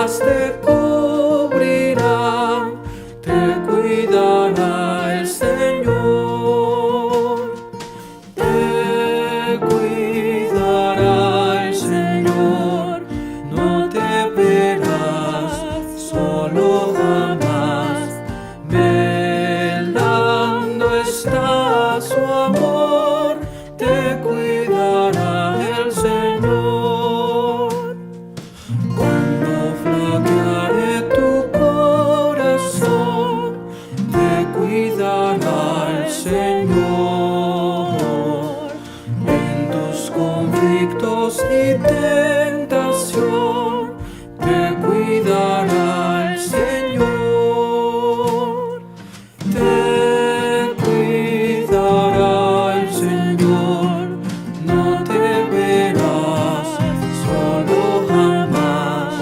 alas te cubrirán, te cuidará el Señor. Te cuidará el Señor, no te verás solo jamás. Velando está su amor, te cuidará el Señor. Cuando flaqueare tu corazón, te cuidará el Señor. En tus conflictos y tentación, te cuidará el Señor. Te cuidará el Señor, no te verás solo jamás.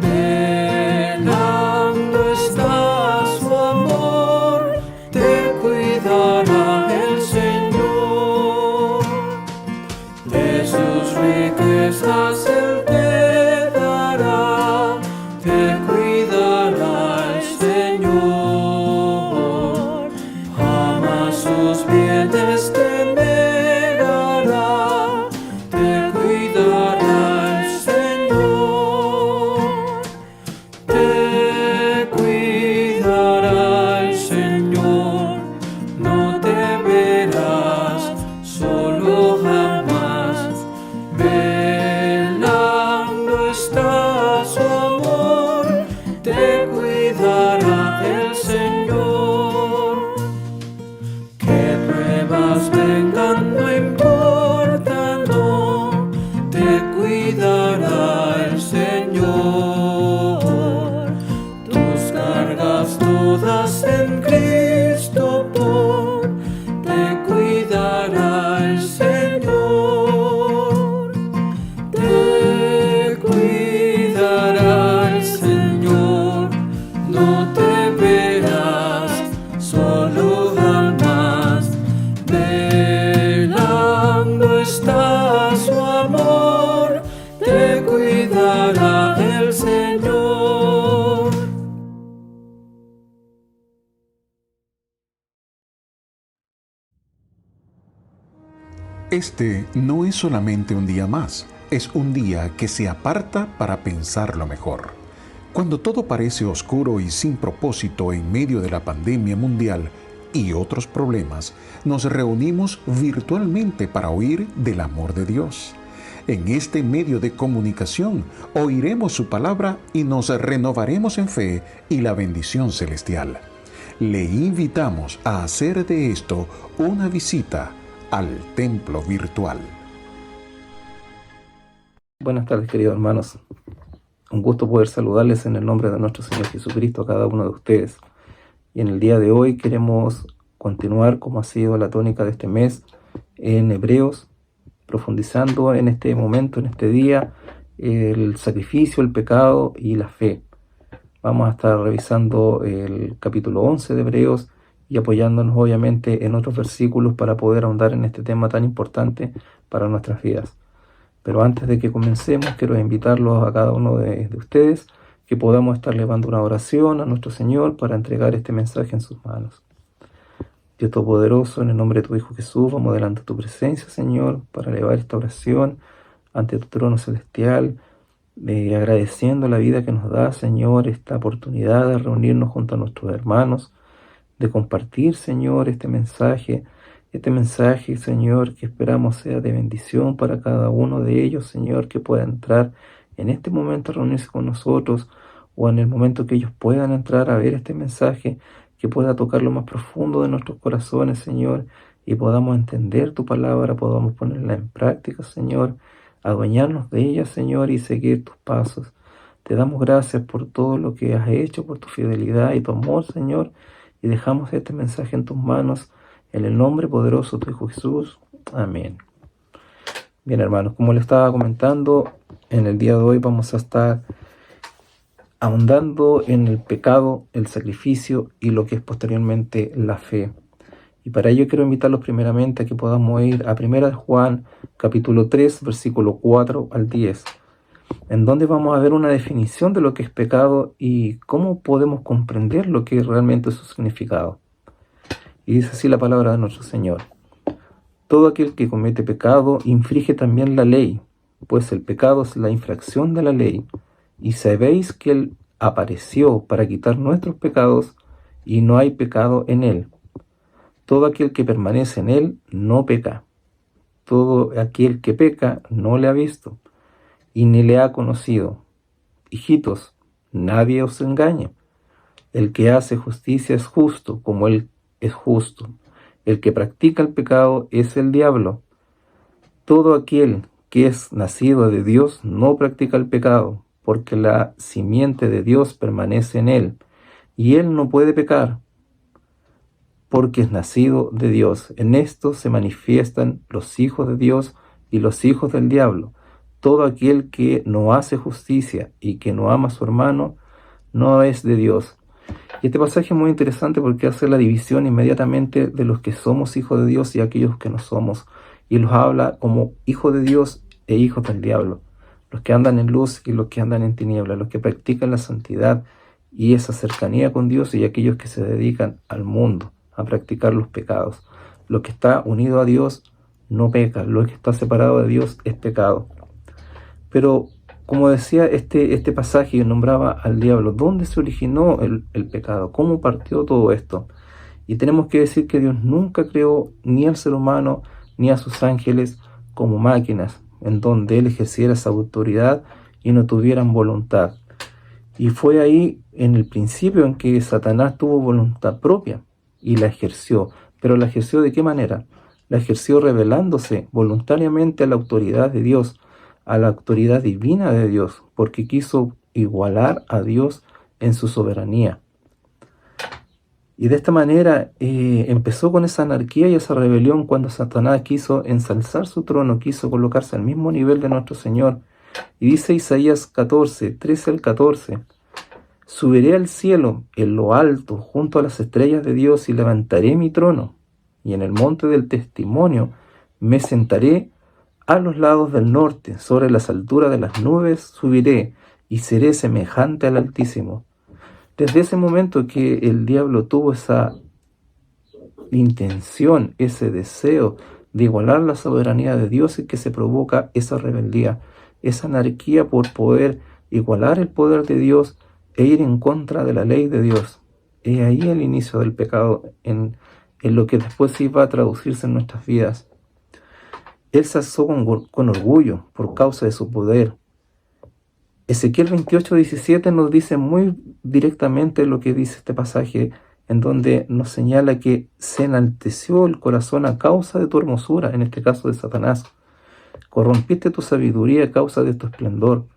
Velando está su amor, te cuidará el Señor. De sus riquezas Él te dará, te cuidará el Señor. Jamás sus bienes te negará, te cuidará el Señor. Te cuidará el Señor, no te verás solo jamás. Velando está su amor, te cuidará el Señor. Que pruebas vengan, no importa, no, te cuidará el Señor. Tus cargas todas en Cristo pon, te cuidará el Señor. Te cuidará el Señor, no te verás solo jamás. Velando está su amor, te cuidará el Señor. Este no es solamente un día más, es un día que se aparta para pensarlo mejor. Cuando todo parece oscuro y sin propósito en medio de la pandemia mundial y otros problemas, nos reunimos virtualmente para oír del amor de Dios. En este medio de comunicación oiremos su palabra y nos renovaremos en fe y la bendición celestial. Le invitamos a hacer de esto una visita al templo virtual. Buenas tardes, queridos hermanos. Un gusto poder saludarles en el nombre de nuestro Señor Jesucristo a cada uno de ustedes. Y en el día de hoy queremos continuar, como ha sido la tónica de este mes, en Hebreos, profundizando en este momento, en este día, el sacrificio, el pecado y la fe. Vamos a estar revisando el capítulo 11 de Hebreos y apoyándonos obviamente en otros versículos para poder ahondar en este tema tan importante para nuestras vidas. Pero antes de que comencemos, quiero invitarlos a cada uno de ustedes que podamos estar elevando una oración a nuestro Señor para entregar este mensaje en sus manos. Dios Todopoderoso, en el nombre de tu Hijo Jesús, vamos delante de tu presencia, Señor, para elevar esta oración ante tu trono celestial, agradeciendo la vida que nos da, Señor, esta oportunidad de reunirnos junto a nuestros hermanos, de compartir, Señor, este mensaje, Señor, que esperamos sea de bendición para cada uno de ellos, Señor, que pueda entrar en este momento a reunirse con nosotros, o en el momento que ellos puedan entrar a ver este mensaje, que pueda tocar lo más profundo de nuestros corazones, Señor, y podamos entender tu palabra, podamos ponerla en práctica, Señor, adueñarnos de ella, Señor, y seguir tus pasos. Te damos gracias por todo lo que has hecho, por tu fidelidad y tu amor, Señor, y dejamos este mensaje en tus manos, en el nombre poderoso de tu Hijo Jesús. Amén. Bien, hermanos, como les estaba comentando, en el día de hoy vamos a estar ahondando en el pecado, el sacrificio y lo que es posteriormente la fe. Y para ello quiero invitarlos primeramente a que podamos ir a 1 Juan capítulo 3, versículo 4 al 10. en donde vamos a ver una definición de lo que es pecado y cómo podemos comprender lo que es realmente su significado. Y dice así la palabra de nuestro Señor: todo aquel que comete pecado infringe también la ley, pues el pecado es la infracción de la ley, y sabéis que Él apareció para quitar nuestros pecados, y no hay pecado en Él. Todo aquel que permanece en Él no peca. Todo aquel que peca no le ha visto, y ni le ha conocido. Hijitos, nadie os engañe. El que hace justicia es justo, como Él es justo. El que practica el pecado es el diablo. Todo aquel que es nacido de Dios no practica el pecado, porque la simiente de Dios permanece en él, y él no puede pecar, porque es nacido de Dios. En esto se manifiestan los hijos de Dios y los hijos del diablo. Todo aquel que no hace justicia y que no ama a su hermano no es de Dios. Y este pasaje es muy interesante porque hace la división inmediatamente de los que somos hijos de Dios y aquellos que no somos, y los habla como hijos de Dios e hijos del diablo, los que andan en luz y los que andan en tinieblas, los que practican la santidad y esa cercanía con Dios, y aquellos que se dedican al mundo, a practicar los pecados. Lo que está unido a Dios no peca, lo que está separado de Dios es pecado. Pero como decía este pasaje, nombraba al diablo. ¿Dónde se originó el pecado? ¿Cómo partió todo esto? Y tenemos que decir que Dios nunca creó ni al ser humano ni a sus ángeles como máquinas, en donde Él ejerciera esa autoridad y no tuvieran voluntad. Y fue ahí en el principio en que Satanás tuvo voluntad propia y la ejerció. Pero la ejerció ¿de qué manera? La ejerció rebelándose voluntariamente a la autoridad de Dios, a la autoridad divina de Dios, porque quiso igualar a Dios en su soberanía. Y de esta manera empezó con esa anarquía y esa rebelión cuando Satanás quiso ensalzar su trono, quiso colocarse al mismo nivel de nuestro Señor. Y dice Isaías 14, 13 al 14, subiré al cielo en lo alto junto a las estrellas de Dios y levantaré mi trono, y en el monte del testimonio me sentaré a los lados del norte, sobre las alturas de las nubes subiré y seré semejante al Altísimo. Desde ese momento que el diablo tuvo esa intención, ese deseo de igualar la soberanía de Dios, y que se provoca esa rebeldía, esa anarquía por poder igualar el poder de Dios e ir en contra de la ley de Dios. Es ahí el inicio del pecado, en lo que después iba a traducirse en nuestras vidas. Él se alzó con orgullo por causa de su poder. Ezequiel 28:17 nos dice muy directamente lo que dice este pasaje, en donde nos señala que se enalteció el corazón a causa de tu hermosura, en este caso de Satanás. Corrompiste tu sabiduría a causa de tu esplendor.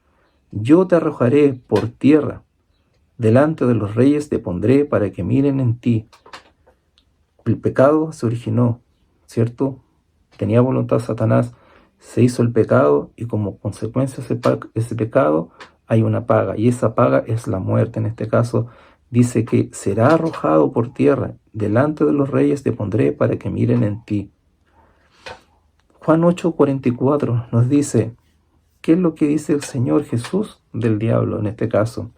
Yo te arrojaré por tierra. Delante de los reyes te pondré para que miren en ti. El pecado se originó, ¿cierto? Tenía voluntad Satanás, se hizo el pecado, y como consecuencia de ese pecado hay una paga, y esa paga es la muerte. En este caso dice que será arrojado por tierra. Delante de los reyes te pondré para que miren en ti. Juan 8:44 nos dice, ¿qué es lo que dice el Señor Jesús del diablo en este caso?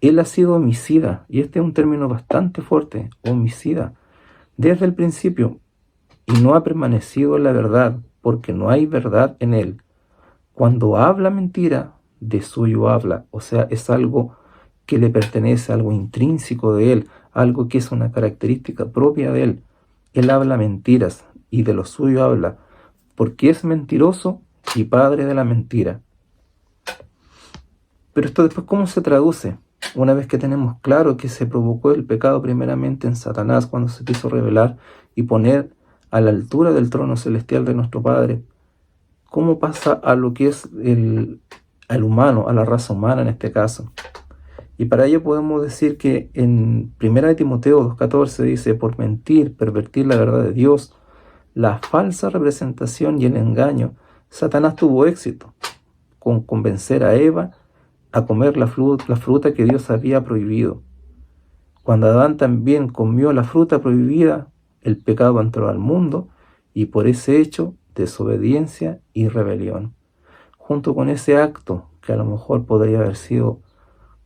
Él ha sido homicida, y este es un término bastante fuerte, homicida, desde el principio, y no ha permanecido en la verdad, porque no hay verdad en él. Cuando habla mentira, de suyo habla, o sea, es algo que le pertenece, algo intrínseco de él, algo que es una característica propia de él. Él habla mentiras, y de lo suyo habla, porque es mentiroso y padre de la mentira. Pero esto después, ¿cómo se traduce? Una vez que tenemos claro que se provocó el pecado primeramente en Satanás, cuando se quiso rebelar y poner a la altura del trono celestial de nuestro Padre, ¿cómo pasa a lo que es al humano, a la raza humana en este caso? Y para ello podemos decir que en 1 Timoteo 2:14 dice, por mentir, pervertir la verdad de Dios, la falsa representación y el engaño, Satanás tuvo éxito con convencer a Eva a comer la fruta que Dios había prohibido. Cuando Adán también comió la fruta prohibida, el pecado entró al mundo, y por ese hecho, desobediencia y rebelión. Junto con ese acto que a lo mejor podría haber sido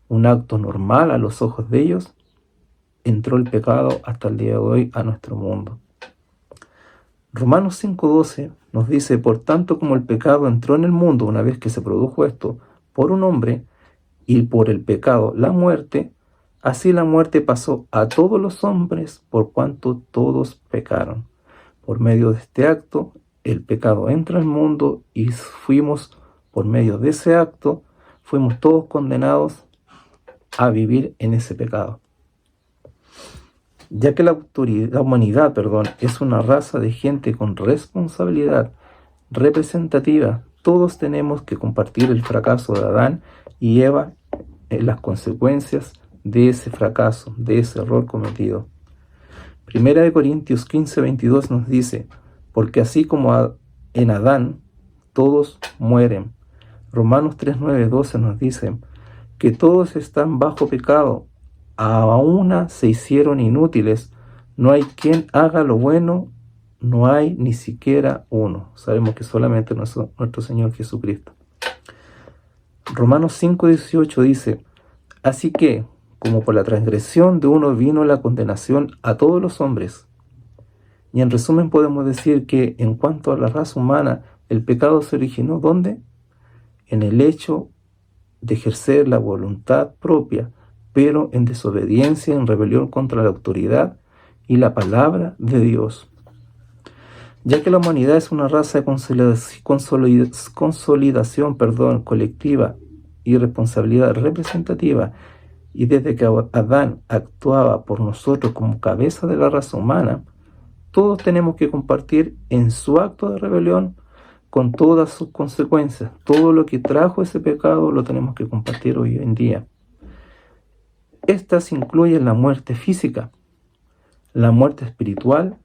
un acto normal a los ojos de ellos, entró el pecado hasta el día de hoy a nuestro mundo. Romanos 5:12 nos dice: por tanto, como el pecado entró en el mundo una vez que se produjo esto por un hombre, y por el pecado la muerte, así la muerte pasó a todos los hombres por cuanto todos pecaron. Por medio de este acto, el pecado entra al mundo y por medio de ese acto, fuimos todos condenados a vivir en ese pecado. Ya que la humanidad es una raza de gente con responsabilidad representativa, todos tenemos que compartir el fracaso de Adán y Eva en las consecuencias de ese fracaso, de ese error cometido. Primera de Corintios 15:22 nos dice: porque así como en Adán todos mueren. Romanos 3:9-12 nos dice que todos están bajo pecado, a una se hicieron inútiles, no hay quien haga lo bueno, no hay ni siquiera uno. Sabemos que solamente nuestro Señor Jesucristo. Romanos 5:18 dice: así que, como por la transgresión de uno vino la condenación a todos los hombres. Y en resumen podemos decir que en cuanto a la raza humana, el pecado se originó ¿dónde? En el hecho de ejercer la voluntad propia, pero en desobediencia, en rebelión contra la autoridad y la palabra de Dios. Ya que la humanidad es una raza de consolidación colectiva y responsabilidad representativa, y desde que Adán actuaba por nosotros como cabeza de la raza humana, todos tenemos que compartir en su acto de rebelión con todas sus consecuencias. Todo lo que trajo ese pecado lo tenemos que compartir hoy en día. Estas incluyen la muerte física, la muerte espiritual,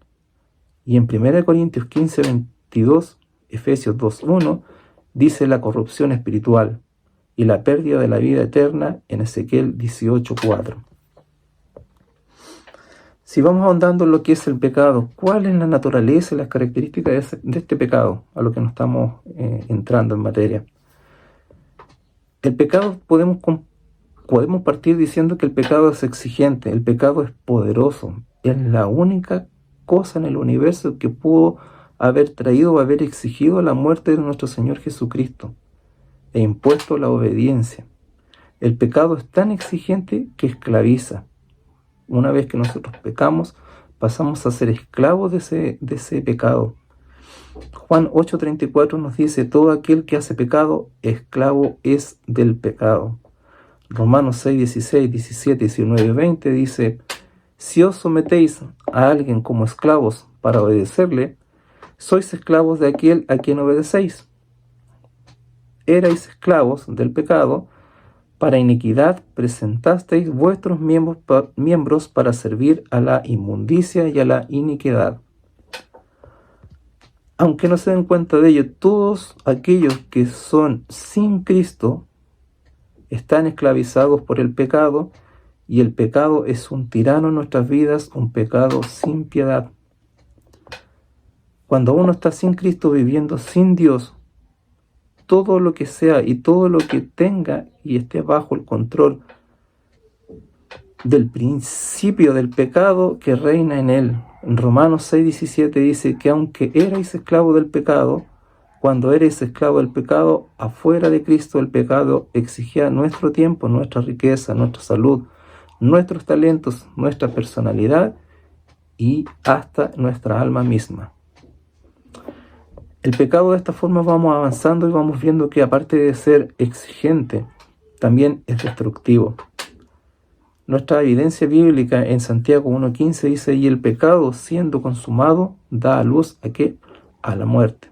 y en 1 Corintios 15:22, Efesios 2:1, dice la corrupción espiritual y la pérdida de la vida eterna en Ezequiel 18:4. Si vamos ahondando en lo que es el pecado, ¿cuál es la naturaleza y las características de este pecado? A lo que nos estamos entrando en materia. El pecado, podemos partir diciendo que el pecado es exigente, el pecado es poderoso, es la única cosa en el universo que pudo haber traído o haber exigido la muerte de nuestro Señor Jesucristo e impuesto la obediencia. El pecado es tan exigente que esclaviza. Una vez que nosotros pecamos, pasamos a ser esclavos de ese pecado. Juan 8:34 nos dice: todo aquel que hace pecado, esclavo es del pecado. Romanos 6:16, 17, 19 y 20 dice: si os sometéis a alguien como esclavos para obedecerle, sois esclavos de aquel a quien obedecéis. Erais esclavos del pecado, para iniquidad presentasteis vuestros miembros para servir a la inmundicia y a la iniquidad. Aunque no se den cuenta de ello, todos aquellos que son sin Cristo están esclavizados por el pecado, y el pecado es un tirano en nuestras vidas, un pecado sin piedad. Cuando uno está sin Cristo, viviendo sin Dios, todo lo que sea y todo lo que tenga y esté bajo el control del principio del pecado que reina en él. En Romanos 6:17 dice que aunque erais esclavos del pecado, cuando eres esclavo del pecado, afuera de Cristo el pecado exigía nuestro tiempo, nuestra riqueza, nuestra salud, nuestros talentos, nuestra personalidad y hasta nuestra alma misma. El pecado, de esta forma vamos avanzando y vamos viendo que aparte de ser exigente, también es destructivo. Nuestra evidencia bíblica en Santiago 1:15 dice: y el pecado, siendo consumado, da a luz ¿a qué? A la muerte.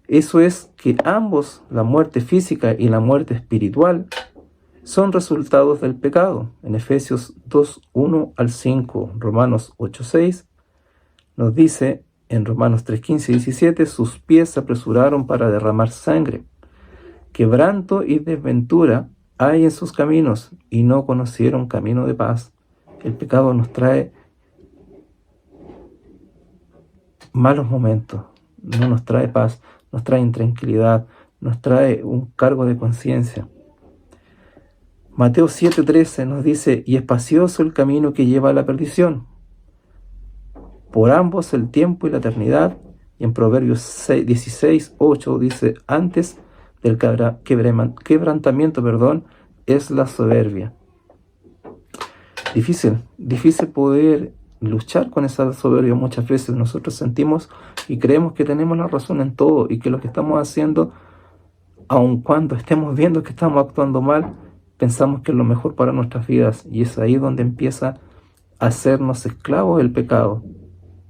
Eso es que ambos, la muerte física y la muerte espiritual, son resultados del pecado. En Efesios 2:1-5, Romanos 8:6, nos dice en Romanos 3:15 y 17: sus pies se apresuraron para derramar sangre. Quebranto y desventura hay en sus caminos, y no conocieron camino de paz. El pecado nos trae malos momentos, no nos trae paz, nos trae intranquilidad, nos trae un cargo de conciencia. Mateo 7:13 nos dice: y espacioso el camino que lleva a la perdición, por ambos el tiempo y la eternidad. Y en Proverbios 16:8 dice: antes del quebrantamiento, es la soberbia. Difícil poder luchar con esa soberbia. Muchas veces nosotros sentimos y creemos que tenemos la razón en todo y que lo que estamos haciendo, aun cuando estemos viendo que estamos actuando mal, pensamos que es lo mejor para nuestras vidas, y es ahí donde empieza a hacernos esclavos del pecado.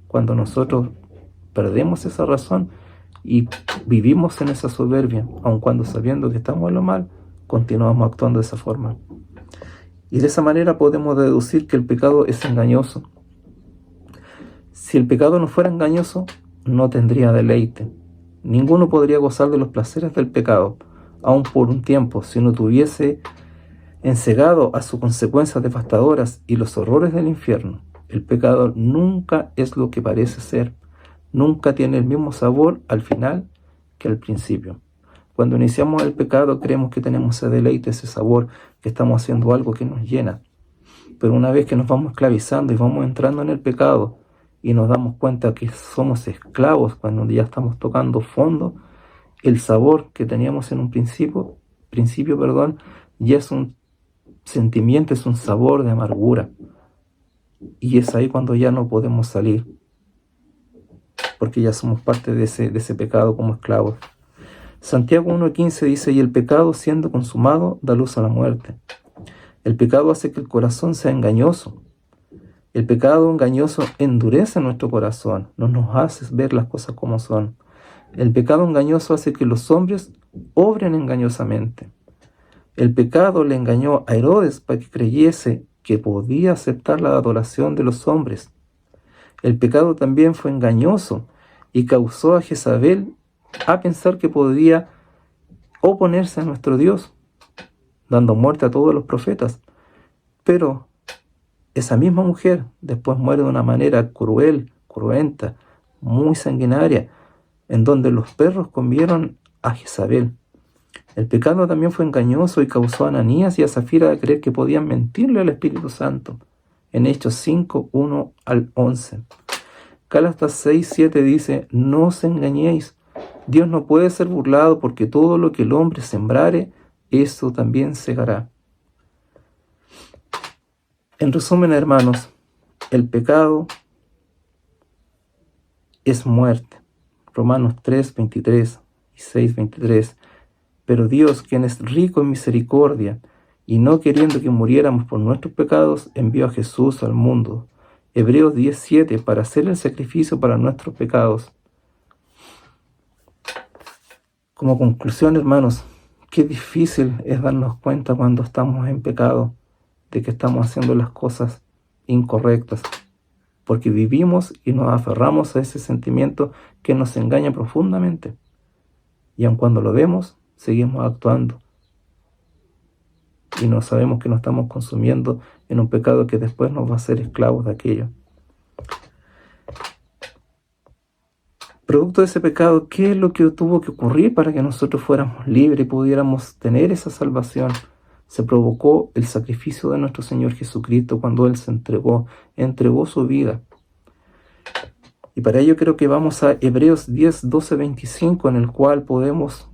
Cuando nosotros perdemos esa razón y vivimos en esa soberbia, aun cuando sabiendo que estamos en lo mal, continuamos actuando de esa forma. Y de esa manera podemos deducir que el pecado es engañoso. Si el pecado no fuera engañoso, no tendría deleite. Ninguno podría gozar de los placeres del pecado, aun por un tiempo, si no tuviese ensegado a sus consecuencias devastadoras y los horrores del infierno. El pecado nunca es lo que parece ser. Nunca tiene el mismo sabor al final que al principio. Cuando iniciamos el pecado creemos que tenemos ese deleite, ese sabor, que estamos haciendo algo que nos llena. Pero una vez que nos vamos esclavizando y vamos entrando en el pecado y nos damos cuenta que somos esclavos, cuando ya estamos tocando fondo, el sabor que teníamos en un principio, ya es un sentimiento, es un sabor de amargura. Y es ahí cuando ya no podemos salir, porque ya somos parte de ese pecado como esclavos. Santiago 1:15 dice: y el pecado, siendo consumado, da luz a la muerte. El pecado hace que el corazón sea engañoso. El pecado engañoso endurece nuestro corazón, no nos hace ver las cosas como son. El pecado engañoso hace que los hombres obren engañosamente. El pecado le engañó a Herodes para que creyese que podía aceptar la adoración de los hombres. El pecado también fue engañoso y causó a Jezabel a pensar que podía oponerse a nuestro Dios, dando muerte a todos los profetas. Pero esa misma mujer después muere de una manera cruel, cruenta, muy sanguinaria, en donde los perros comieron a Jezabel. El pecado también fue engañoso y causó a Ananías y a Zafira a creer que podían mentirle al Espíritu Santo. En Hechos 5:1-11. Gálatas 6:7 dice: no os engañéis, Dios no puede ser burlado, porque todo lo que el hombre sembrare, eso también segará. En resumen, hermanos, el pecado es muerte. Romanos 3:23 y 6:23. Pero Dios, quien es rico en misericordia, y no queriendo que muriéramos por nuestros pecados, envió a Jesús al mundo. Hebreos 10:7, para hacer el sacrificio para nuestros pecados. Como conclusión, hermanos, qué difícil es darnos cuenta cuando estamos en pecado, de que estamos haciendo las cosas incorrectas, porque vivimos y nos aferramos a ese sentimiento que nos engaña profundamente. Y aun cuando lo vemos, seguimos actuando. Y no sabemos que nos estamos consumiendo en un pecado que después nos va a hacer esclavos de aquello. Producto de ese pecado, ¿qué es lo que tuvo que ocurrir para que nosotros fuéramos libres y pudiéramos tener esa salvación? Se provocó el sacrificio de nuestro Señor Jesucristo cuando Él se entregó su vida. Y para ello creo que vamos a Hebreos 10:12-25, en el cual podemos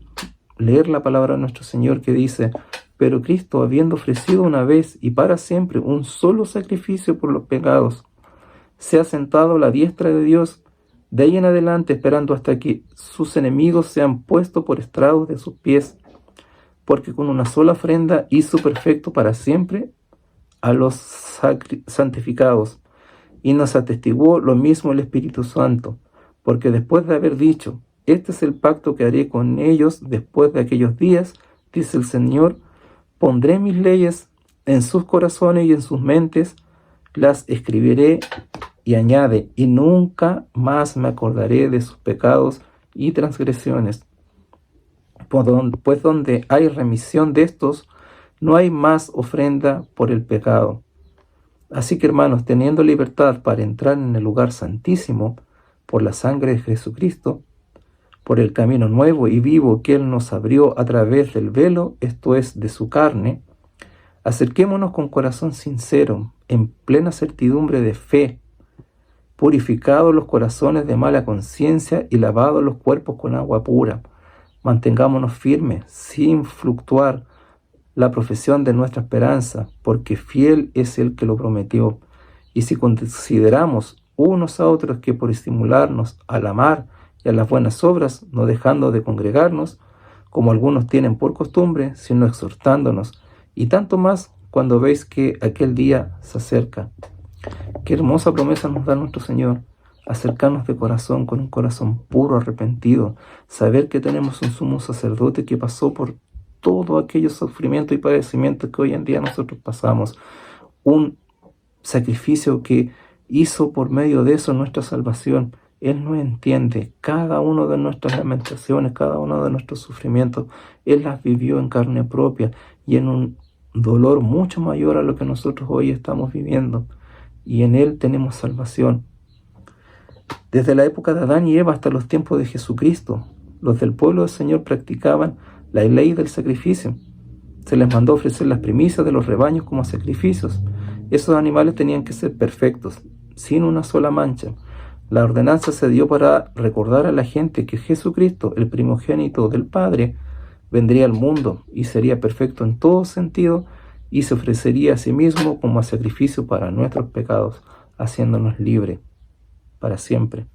leer la palabra de nuestro Señor, que dice: pero Cristo, habiendo ofrecido una vez y para siempre un solo sacrificio por los pecados, se ha sentado a la diestra de Dios, de ahí en adelante esperando hasta que sus enemigos sean puestos por estrados de sus pies, porque con una sola ofrenda hizo perfecto para siempre a los santificados. Y nos atestiguó lo mismo el Espíritu Santo, porque después de haber dicho: este es el pacto que haré con ellos después de aquellos días, dice el Señor, pondré mis leyes en sus corazones y en sus mentes, las escribiré. Y añade: y nunca más me acordaré de sus pecados y transgresiones. Pues donde hay remisión de estos, no hay más ofrenda por el pecado. Así que, hermanos, teniendo libertad para entrar en el lugar santísimo por la sangre de Jesucristo, por el camino nuevo y vivo que Él nos abrió a través del velo, esto es, de su carne, acerquémonos con corazón sincero, en plena certidumbre de fe, purificados los corazones de mala conciencia y lavados los cuerpos con agua pura. Mantengámonos firmes, sin fluctuar, la profesión de nuestra esperanza, porque fiel es el que lo prometió. Y si consideramos unos a otros que por estimularnos al amar y a las buenas obras, no dejando de congregarnos, como algunos tienen por costumbre, sino exhortándonos, y tanto más cuando veis que aquel día se acerca. Qué hermosa promesa nos da nuestro Señor, acercarnos de corazón, con un corazón puro, arrepentido, saber que tenemos un sumo sacerdote que pasó por todos aquellos sufrimientos y padecimientos que hoy en día nosotros pasamos, un sacrificio que hizo por medio de eso nuestra salvación. Él nos entiende cada una de nuestras lamentaciones, cada uno de nuestros sufrimientos. Él las vivió en carne propia y en un dolor mucho mayor a lo que nosotros hoy estamos viviendo. Y en Él tenemos salvación. Desde la época de Adán y Eva hasta los tiempos de Jesucristo, los del pueblo del Señor practicaban la ley del sacrificio. Se les mandó ofrecer las primicias de los rebaños como sacrificios. Esos animales tenían que ser perfectos, sin una sola mancha. La ordenanza se dio para recordar a la gente que Jesucristo, el primogénito del Padre, vendría al mundo y sería perfecto en todo sentido y se ofrecería a sí mismo como sacrificio para nuestros pecados, haciéndonos libres para siempre.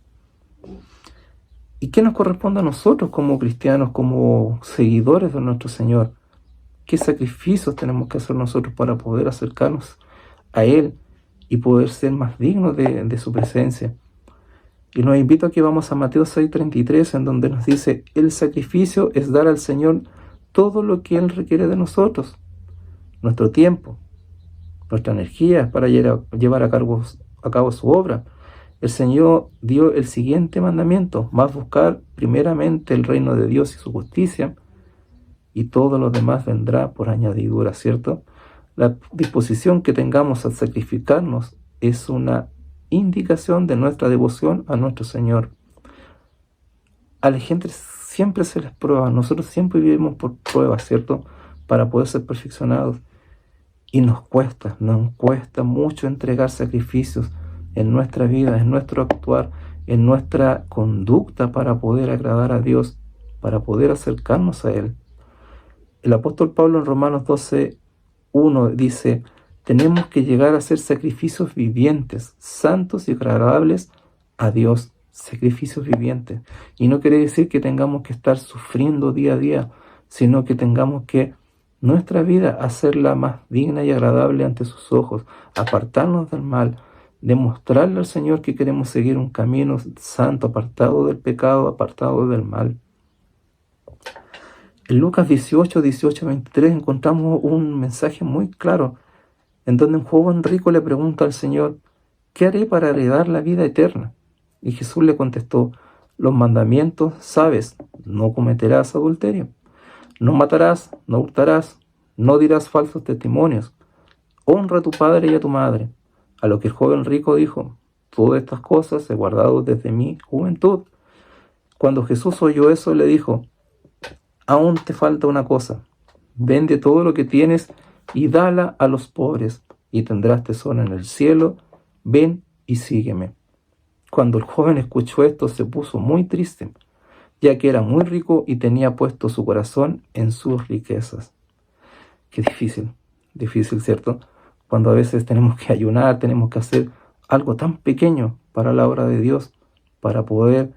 ¿Y qué nos corresponde a nosotros como cristianos, como seguidores de nuestro Señor? ¿Qué sacrificios tenemos que hacer nosotros para poder acercarnos a Él y poder ser más dignos de su presencia? Y nos invito a que vamos a Mateo 6:33, en donde nos dice: el sacrificio es dar al Señor todo lo que Él requiere de nosotros, nuestro tiempo, nuestra energía para llevar a cabo su obra. El Señor dio el siguiente mandamiento: más buscar primeramente el reino de Dios y su justicia, y todo lo demás vendrá por añadidura, ¿cierto? La disposición que tengamos al sacrificarnos es una indicación de nuestra devoción a nuestro Señor. A la gente siempre se les prueba, nosotros siempre vivimos por pruebas, ¿cierto? Para poder ser perfeccionados. Y nos cuesta mucho entregar sacrificios en nuestra vida, en nuestro actuar, en nuestra conducta para poder agradar a Dios, para poder acercarnos a Él. El apóstol Pablo en Romanos 12:1 dice: tenemos que llegar a ser sacrificios vivientes, santos y agradables a Dios. Sacrificios vivientes. Y no quiere decir que tengamos que estar sufriendo día a día, sino que tengamos que nuestra vida hacerla más digna y agradable ante sus ojos, apartarnos del mal, demostrarle al Señor que queremos seguir un camino santo, apartado del pecado, apartado del mal. En Lucas 18:23 encontramos un mensaje muy claro, en donde un joven rico le pregunta al Señor: ¿qué haré para heredar la vida eterna? Y Jesús le contestó: los mandamientos sabes: no cometerás adulterio, no matarás, no hurtarás, no dirás falsos testimonios, honra a tu padre y a tu madre. A lo que el joven rico dijo: todas estas cosas he guardado desde mi juventud. Cuando Jesús oyó eso, le dijo: aún te falta una cosa, vende todo lo que tienes y dala a los pobres, y tendrás tesoro en el cielo. Ven y sígueme. Cuando el joven escuchó esto, se puso muy triste, ya que era muy rico y tenía puesto su corazón en sus riquezas. Qué difícil, ¿cierto? Cuando a veces tenemos que ayunar, tenemos que hacer algo tan pequeño para la obra de Dios, para poder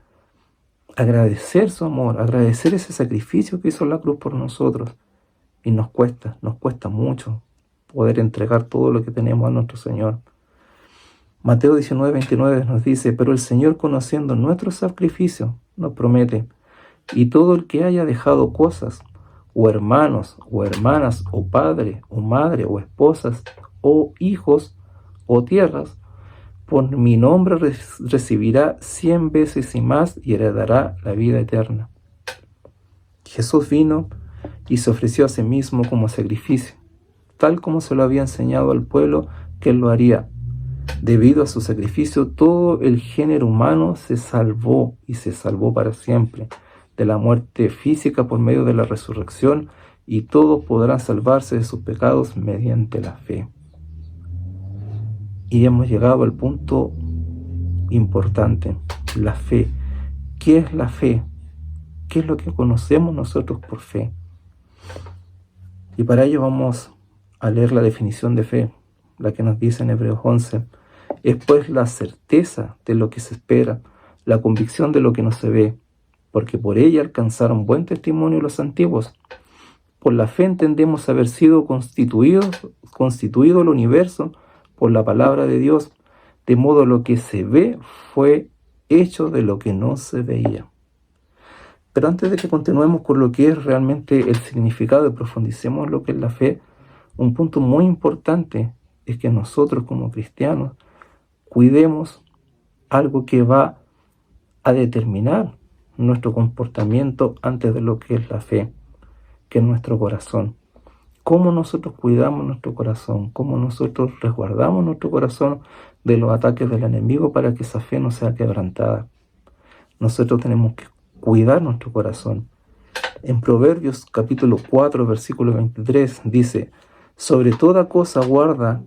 agradecer su amor, agradecer ese sacrificio que hizo en la cruz por nosotros. Y nos cuesta mucho poder entregar todo lo que tenemos a nuestro Señor. Mateo 19:29 nos dice: pero el Señor, conociendo nuestro sacrificio, nos promete: y todo el que haya dejado cosas, o hermanos, o hermanas, o padre, o madre, o esposas, o hijos, o tierras, por mi nombre recibirá 100 veces y más y heredará la vida eterna. Jesús vino y se ofreció a sí mismo como sacrificio, tal como se lo había enseñado al pueblo que él lo haría. Debido a su sacrificio, todo el género humano se salvó y se salvó para siempre. de la muerte física por medio de la resurrección, y todos podrán salvarse de sus pecados mediante la fe. Y hemos llegado al punto importante, la fe. ¿Qué es la fe? ¿Qué es lo que conocemos nosotros por fe? Y para ello vamos a leer la definición de fe, la que nos dice en Hebreos 11. Es pues la certeza de lo que se espera, la convicción de lo que no se ve, porque por ella alcanzaron buen testimonio los antiguos. Por la fe entendemos haber sido constituido el universo por la palabra de Dios, de modo lo que se ve fue hecho de lo que no se veía. Pero antes de que continuemos con lo que es realmente el significado y profundicemos en lo que es la fe, un punto muy importante es que nosotros como cristianos cuidemos algo que va a determinar nuestro comportamiento antes de lo que es la fe, que es nuestro corazón. Cómo nosotros cuidamos nuestro corazón, cómo nosotros resguardamos nuestro corazón de los ataques del enemigo para que esa fe no sea quebrantada. Nosotros tenemos que cuidar nuestro corazón. En Proverbios capítulo 4, versículo 23 dice: sobre toda cosa guarda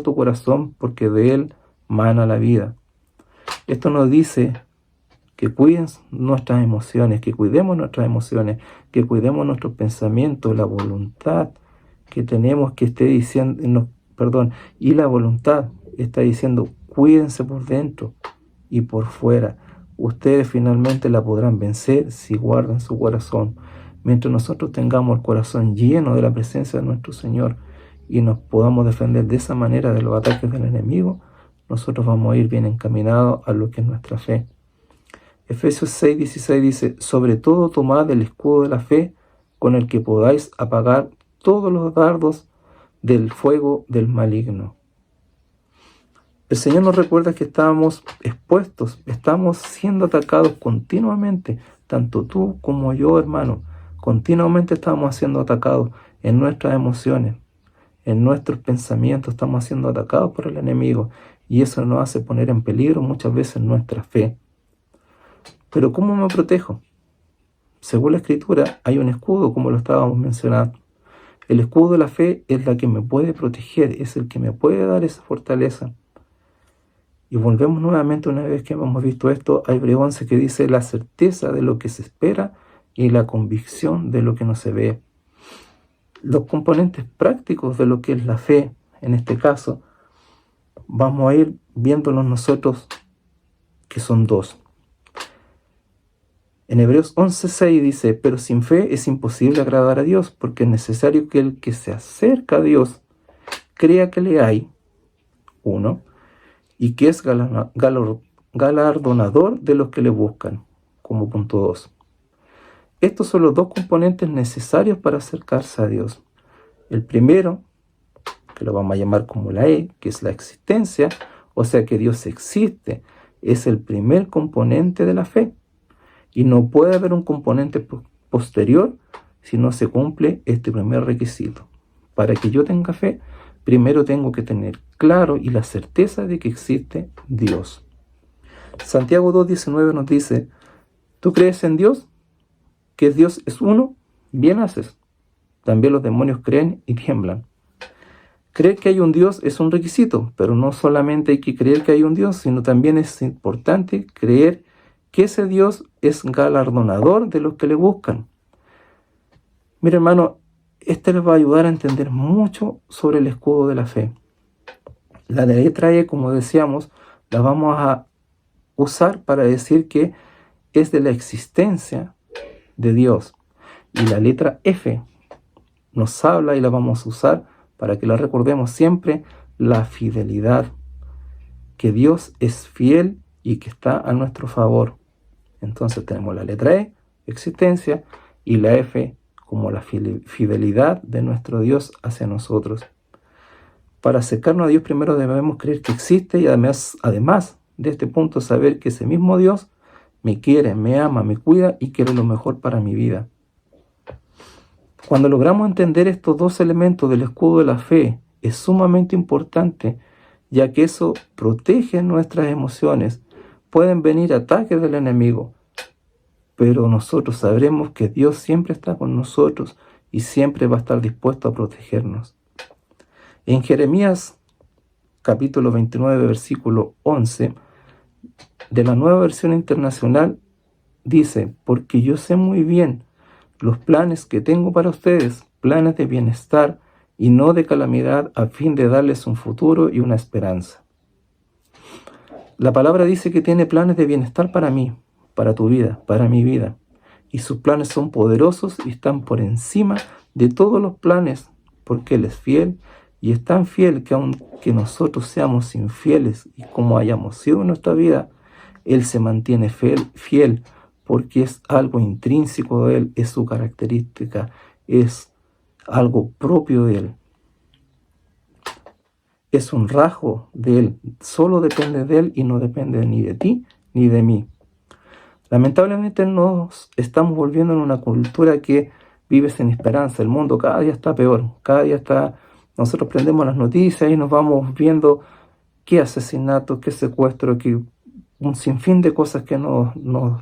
tu corazón, porque de él mana la vida. Esto nos dice que cuiden nuestras emociones, que cuidemos nuestras emociones, que cuidemos nuestros pensamientos, la voluntad que tenemos que esté diciendo, y la voluntad está diciendo: cuídense por dentro y por fuera. Ustedes finalmente la podrán vencer si guardan su corazón. Mientras nosotros tengamos el corazón lleno de la presencia de nuestro Señor y nos podamos defender de esa manera de los ataques del enemigo, nosotros vamos a ir bien encaminados a lo que es nuestra fe. Efesios 6:16 dice: sobre todo tomad el escudo de la fe, con el que podáis apagar todos los dardos del fuego del maligno. El Señor nos recuerda que estamos expuestos, estamos siendo atacados continuamente, tanto tú como yo, hermano. Continuamente estamos siendo atacados en nuestras emociones, en nuestros pensamientos, estamos siendo atacados por el enemigo, y eso nos hace poner en peligro muchas veces nuestra fe. Pero ¿cómo me protejo? Según la Escritura hay un escudo, como lo estábamos mencionando. El escudo de la fe es la que me puede proteger, es el que me puede dar esa fortaleza. Y volvemos nuevamente, una vez que hemos visto esto, a Hebreos 11, que dice: la certeza de lo que se espera y la convicción de lo que no se ve. Los componentes prácticos de lo que es la fe, en este caso, vamos a ir viéndolos nosotros, que son dos. En Hebreos 11:6 dice: pero sin fe es imposible agradar a Dios, porque es necesario que el que se acerca a Dios crea que le hay, uno, y que es galardonador de los que le buscan, como punto 2. Estos son los dos componentes necesarios para acercarse a Dios. El primero, que lo vamos a llamar como la E, que es la existencia, o sea que Dios existe, es el primer componente de la fe. Y no puede haber un componente posterior si no se cumple este primer requisito. Para que yo tenga fe, primero tengo que tener claro y la certeza de que existe Dios. Santiago 2:19 nos dice: ¿tú crees en Dios? ¿Que Dios es uno? Bien haces. También los demonios creen y tiemblan. Creer que hay un Dios es un requisito, pero no solamente hay que creer que hay un Dios, sino también es importante creer que ese Dios es galardonador de los que le buscan. Mira, hermano, este les va a ayudar a entender mucho sobre el escudo de la fe. La letra E, como decíamos, la vamos a usar para decir que es de la existencia de Dios. Y la letra F nos habla, y la vamos a usar para que la recordemos siempre, la fidelidad. Que Dios es fiel y que está a nuestro favor. Entonces tenemos la letra E, existencia, y la F como la fidelidad de nuestro Dios hacia nosotros. Para acercarnos a Dios primero debemos creer que existe, y además de este punto saber que ese mismo Dios me quiere, me ama, me cuida y quiere lo mejor para mi vida. Cuando logramos entender estos dos elementos del escudo de la fe, es sumamente importante, ya que eso protege nuestras emociones. Pueden venir ataques del enemigo, pero nosotros sabremos que Dios siempre está con nosotros y siempre va a estar dispuesto a protegernos. En Jeremías capítulo 29, versículo 11, de la Nueva Versión Internacional, dice: porque yo sé muy bien los planes que tengo para ustedes, planes de bienestar y no de calamidad, a fin de darles un futuro y una esperanza. La palabra dice que tiene planes de bienestar para mí, para tu vida, para mi vida. Y sus planes son poderosos y están por encima de todos los planes, porque Él es fiel, y es tan fiel que aunque nosotros seamos infieles y como hayamos sido en nuestra vida, Él se mantiene fiel porque es algo intrínseco de Él, es su característica, es algo propio de Él. Es un rasgo de Él, solo depende de Él y no depende ni de ti ni de mí. Lamentablemente nos estamos volviendo en una cultura que vive sin esperanza. El mundo cada día está peor, cada día está... Nosotros prendemos las noticias y nos vamos viendo qué asesinato, qué secuestro, que un sinfín de cosas que nos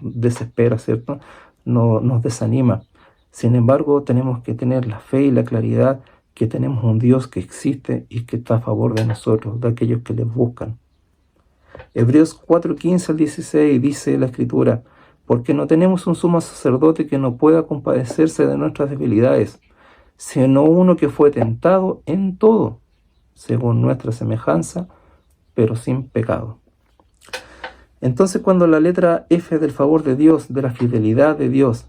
desespera, ¿cierto? Nos desanima. Sin embargo, tenemos que tener la fe y la claridad que tenemos un Dios que existe y que está a favor de nosotros, de aquellos que les buscan. Hebreos 4:15 al 16 dice la Escritura: porque no tenemos un sumo sacerdote que no pueda compadecerse de nuestras debilidades, sino uno que fue tentado en todo, según nuestra semejanza, pero sin pecado. Entonces, cuando la letra F del favor de Dios, de la fidelidad de Dios,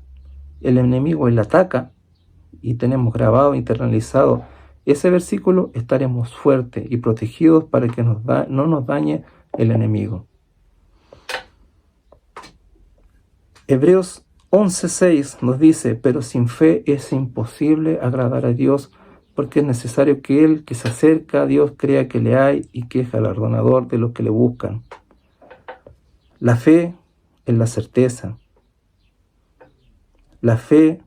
el enemigo él ataca, y tenemos grabado, internalizado ese versículo, estaremos fuertes y protegidos para que no nos dañe el enemigo. Hebreos 11:6 nos dice: pero sin fe es imposible agradar a Dios, porque es necesario que el que se acerca a Dios crea que le hay y que es galardonador de los que le buscan. La fe es la certeza. La fe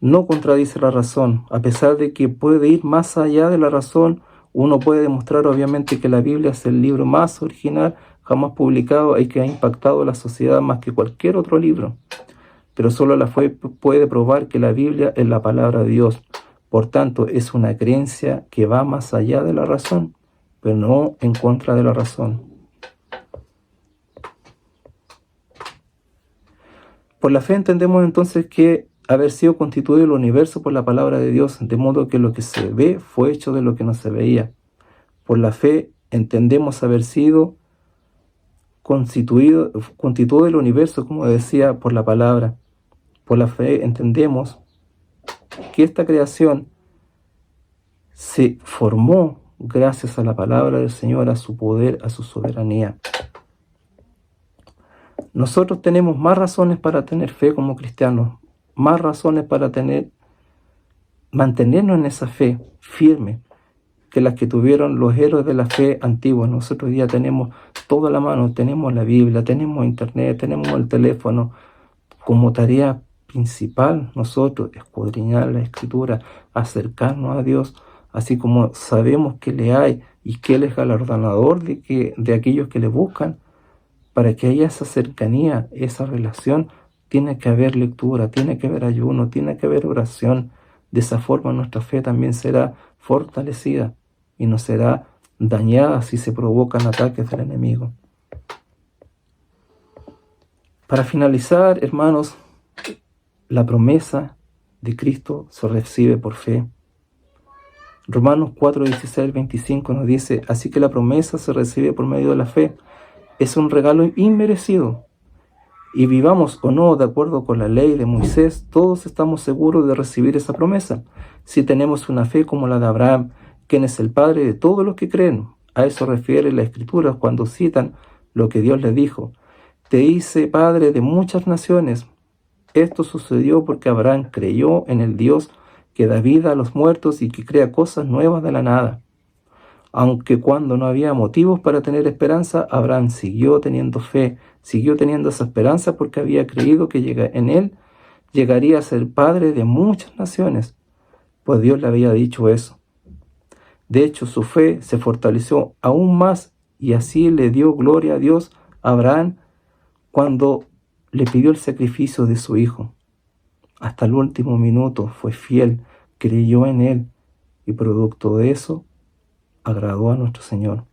no contradice la razón, a pesar de que puede ir más allá de la razón. Uno puede demostrar obviamente que la Biblia es el libro más original jamás publicado y que ha impactado a la sociedad más que cualquier otro libro. Pero solo la fe puede probar que la Biblia es la palabra de Dios. Por tanto, es una creencia que va más allá de la razón, pero no en contra de la razón. Por la fe entendemos entonces que haber sido constituido el universo por la palabra de Dios, de modo que lo que se ve fue hecho de lo que no se veía. Por la fe entendemos haber sido constituido el universo, como decía, por la palabra. Por la fe entendemos que esta creación se formó gracias a la palabra del Señor, a su poder, a su soberanía. Nosotros tenemos más razones para tener fe como cristianos, más razones para mantenernos en esa fe firme que las que tuvieron los héroes de la fe antiguos. Nosotros ya tenemos todo a la mano, tenemos la Biblia, tenemos internet, tenemos el teléfono. Como tarea principal nosotros escudriñar la Escritura, acercarnos a Dios, así como sabemos que le hay y que Él es galardonador de aquellos que le buscan. Para que haya esa cercanía, esa relación, tiene que haber lectura, tiene que haber ayuno, tiene que haber oración. De esa forma nuestra fe también será fortalecida y no será dañada si se provocan ataques del enemigo. Para finalizar, hermanos, la promesa de Cristo se recibe por fe. Romanos 4:16-25 nos dice: así que la promesa se recibe por medio de la fe. Es un regalo inmerecido. Y vivamos o no de acuerdo con la ley de Moisés, todos estamos seguros de recibir esa promesa, si tenemos una fe como la de Abraham, quien es el padre de todos los que creen. A eso refiere la Escritura cuando citan lo que Dios le dijo: te hice padre de muchas naciones. Esto sucedió porque Abraham creyó en el Dios que da vida a los muertos y que crea cosas nuevas de la nada. Aunque cuando no había motivos para tener esperanza, Abraham siguió teniendo fe, siguió teniendo esa esperanza porque había creído que en él llegaría a ser padre de muchas naciones, pues Dios le había dicho eso. De hecho, su fe se fortaleció aún más y así le dio gloria a Dios a Abraham cuando le pidió el sacrificio de su hijo. Hasta el último minuto fue fiel, creyó en él y producto de eso agradó a nuestro Señor.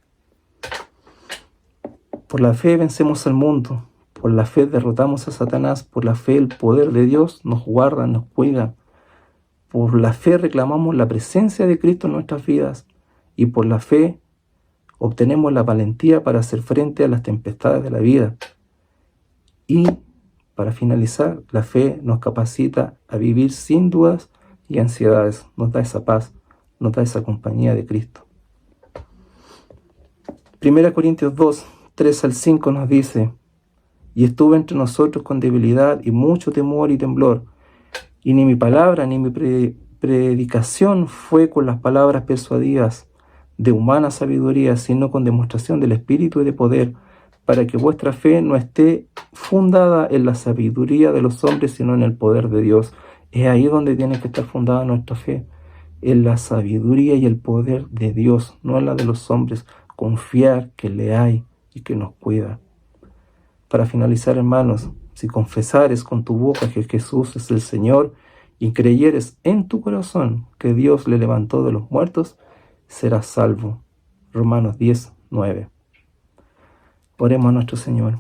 Por la fe vencemos al mundo, por la fe derrotamos a Satanás, por la fe el poder de Dios nos guarda, nos cuida, por la fe reclamamos la presencia de Cristo en nuestras vidas y por la fe obtenemos la valentía para hacer frente a las tempestades de la vida. Y para finalizar, la fe nos capacita a vivir sin dudas y ansiedades, nos da esa paz, nos da esa compañía de Cristo. 1 Corintios 2, 3 al 5 nos dice: y estuve entre nosotros con debilidad y mucho temor y temblor, y ni mi palabra ni mi predicación fue con las palabras persuadidas de humana sabiduría, sino con demostración del Espíritu y de poder, para que vuestra fe no esté fundada en la sabiduría de los hombres, sino en el poder de Dios. Es ahí donde tiene que estar fundada nuestra fe, en la sabiduría y el poder de Dios, no en la de los hombres. Confiar que le hay y que nos cuida. Para finalizar, hermanos, si confesares con tu boca que Jesús es el Señor y creyeres en tu corazón que Dios le levantó de los muertos, serás salvo. Romanos 10, 9. Oremos a nuestro Señor.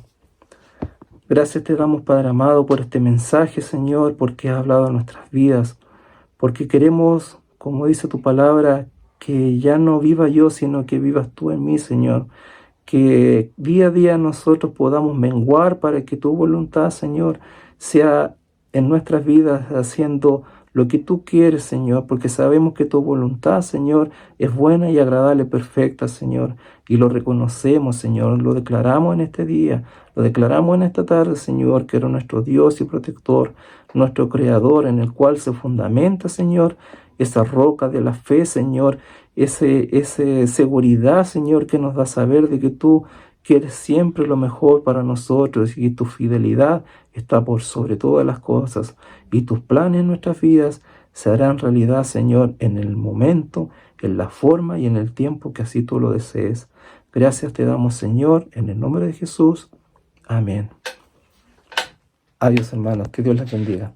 Gracias te damos, Padre amado, por este mensaje, Señor, porque has hablado a nuestras vidas, porque queremos, como dice tu palabra, que ya no viva yo, sino que vivas tú en mí, Señor. Que día a día nosotros podamos menguar para que tu voluntad, Señor, sea en nuestras vidas haciendo lo que tú quieres, Señor, porque sabemos que tu voluntad, Señor, es buena y agradable, perfecta, Señor, y lo reconocemos, Señor, lo declaramos en este día, lo declaramos en esta tarde, Señor, que eres nuestro Dios y protector, nuestro Creador, en el cual se fundamenta, Señor, esa roca de la fe, Señor, esa seguridad, Señor, que nos da saber de que tú quieres siempre lo mejor para nosotros y tu fidelidad está por sobre todas las cosas y tus planes en nuestras vidas se harán realidad, Señor, en el momento, en la forma y en el tiempo que así tú lo desees. Gracias te damos, Señor, en el nombre de Jesús. Amén. Adiós, hermanos. Que Dios les bendiga.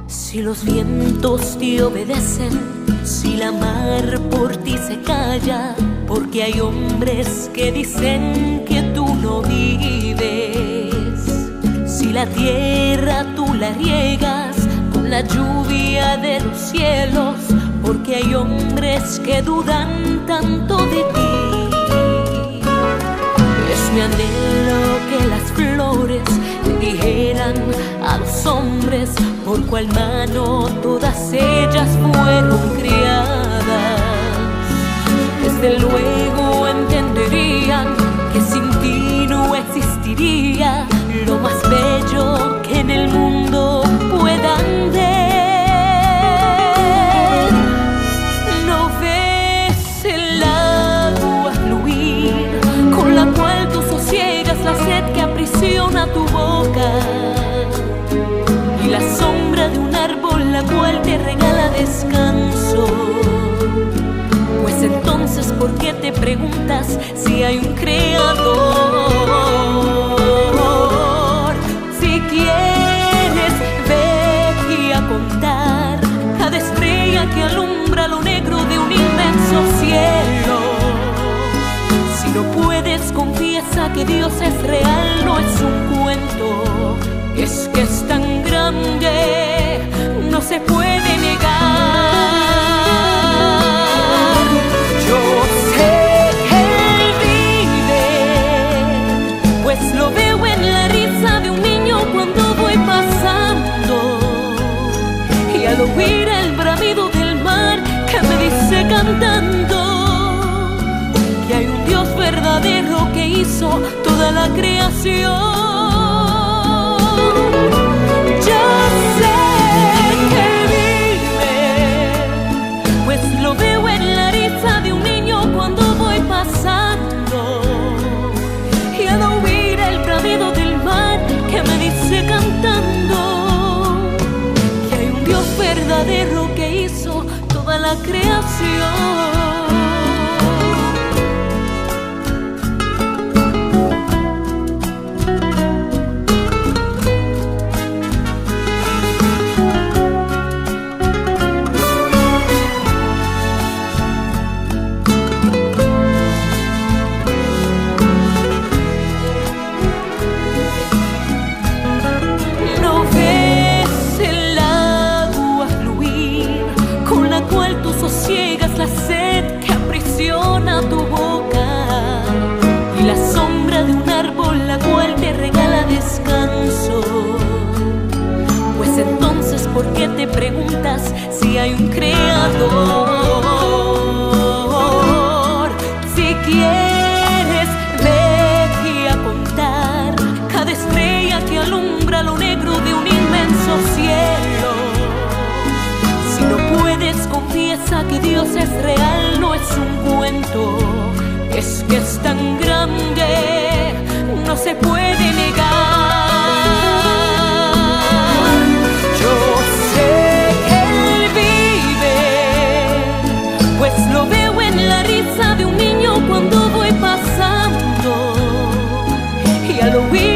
Si los vientos te obedecen, si la mar por ti se calla, porque hay hombres que dicen que tú no vives. Si la tierra tú la riegas con la lluvia de los cielos, porque hay hombres que dudan tanto de ti. Es mi anhelo que las flores le dijeran a los hombres por cuál mano todas ellas fueron criadas. Desde luego entenderían que sin ti no existiría lo más bello que en el mundo puedan ver. ¿No ves el agua fluir con la cual tú sosiegas la sed que aprisiona tu boca? Y la sombra de un árbol la cual te regala descanso. Pues entonces, ¿por qué te preguntas si hay un creador? Si quieres, vete a contar cada estrella que alumbra lo negro de un inmenso cielo. Si no puedes, confiesa que Dios es real, no es un cuento. Es que es tan grande, no se puede negar. Yo sé que Él vive, pues lo veo en la risa de un niño cuando voy pasando, y al oír el bramido del mar que me dice cantando que hay un Dios verdadero que hizo toda la creación. Yo sé que vive, pues No ves el agua fluir con la cual tú sosiegas la sed que aprisiona tu boca, y la sombra de un árbol la cual te regala descanso. Pues entonces, ¿por qué te preguntas si hay un creador? Si quieres, vete a contar cada estrella que alumbra lo negro de un inmenso cielo. Si no puedes, confiesa que Dios es real, no es un cuento. Es que es tan grande, no se puede negar. Yo sé que Él vive, pues lo veo en la risa de un niño cuando voy pasando, y al oír